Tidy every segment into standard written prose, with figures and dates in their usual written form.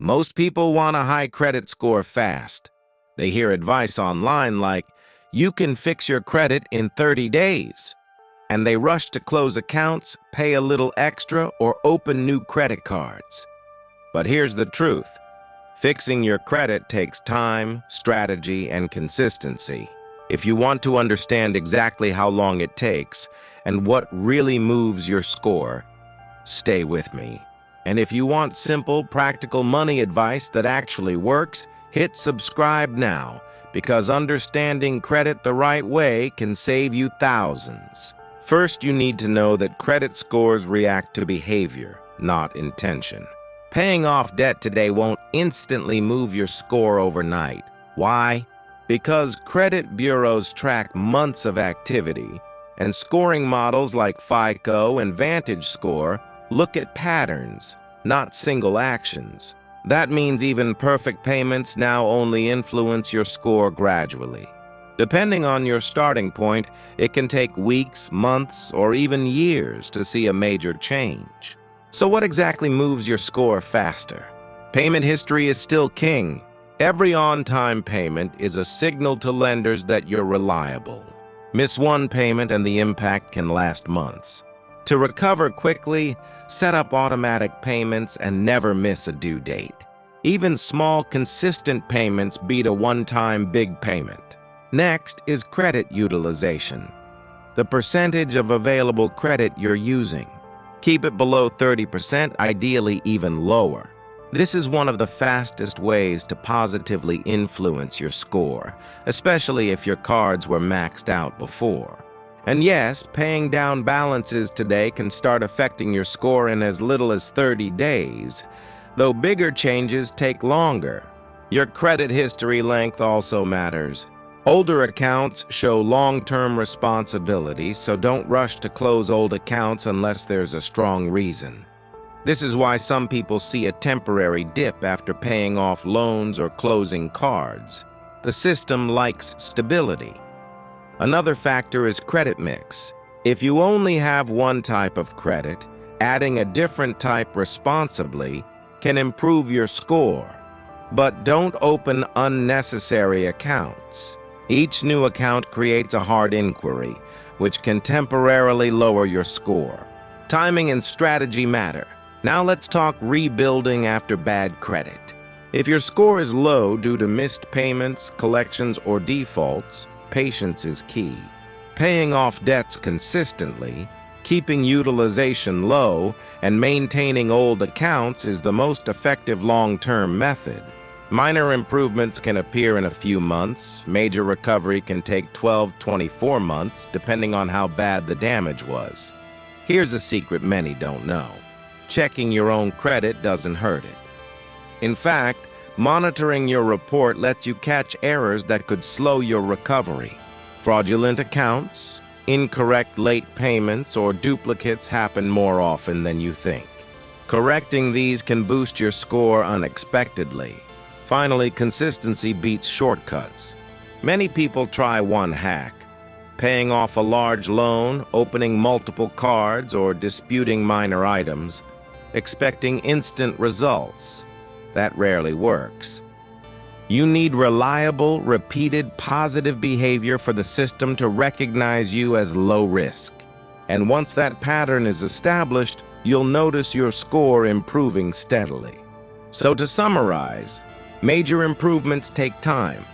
Most people want a high credit score fast. They hear advice online like, you can fix your credit in 30 days. And they rush to close accounts, pay a little extra, or open new credit cards. But here's the truth. Fixing your credit takes time, strategy, and consistency. If you want to understand exactly how long it takes and what really moves your score, stay with me. And if you want simple, practical money advice that actually works, hit subscribe now, because understanding credit the right way can save you thousands. First, you need to know that credit scores react to behavior, not intention. Paying off debt today won't instantly move your score overnight. Why? Because credit bureaus track months of activity, and scoring models like FICO and VantageScore look at patterns, not single actions. That means even perfect payments now only influence your score gradually. Depending on your starting point, it can take weeks, months, or even years to see a major change. So what exactly moves your score faster? Payment history is still king. Every on-time payment is a signal to lenders that you're reliable. Miss one payment and the impact can last months. To recover quickly, set up automatic payments and never miss a due date. Even small, consistent payments beat a one-time big payment. Next is credit utilization, the percentage of available credit you're using. Keep it below 30%, ideally even lower. This is one of the fastest ways to positively influence your score, especially if your cards were maxed out before. And yes, paying down balances today can start affecting your score in as little as 30 days, though bigger changes take longer. Your credit history length also matters. Older accounts show long-term responsibility, so don't rush to close old accounts unless there's a strong reason. This is why some people see a temporary dip after paying off loans or closing cards. The system likes stability. Another factor is credit mix. If you only have one type of credit, adding a different type responsibly can improve your score. But don't open unnecessary accounts. Each new account creates a hard inquiry, which can temporarily lower your score. Timing and strategy matter. Now let's talk rebuilding after bad credit. If your score is low due to missed payments, collections, or defaults, patience is key. Paying off debts consistently, keeping utilization low, and maintaining old accounts is the most effective long-term method. Minor improvements can appear in a few months. Major recovery can take 12-24 months, depending on how bad the damage was. Here's a secret many don't know. Checking your own credit doesn't hurt it. In fact, monitoring your report lets you catch errors that could slow your recovery. Fraudulent accounts, incorrect late payments, or duplicates happen more often than you think. Correcting these can boost your score unexpectedly. Finally, consistency beats shortcuts. Many people try one hack, paying off a large loan, opening multiple cards, or disputing minor items, expecting instant results. That rarely works. You need reliable, repeated, positive behavior for the system to recognize you as low risk. And once that pattern is established, you'll notice your score improving steadily. So to summarize, major improvements take time.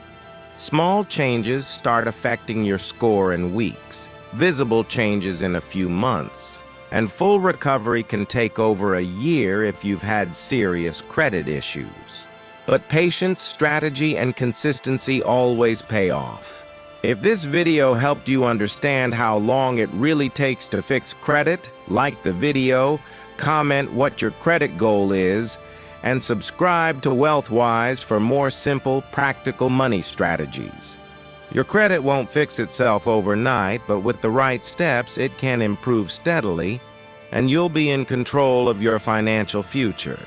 Small changes start affecting your score in weeks, visible changes in a few months, and full recovery can take over a year if you've had serious credit issues. But patience, strategy, and consistency always pay off. If this video helped you understand how long it really takes to fix credit, like the video, comment what your credit goal is, and subscribe to WealthWise for more simple, practical money strategies. Your credit won't fix itself overnight, but with the right steps, it can improve steadily, and you'll be in control of your financial future.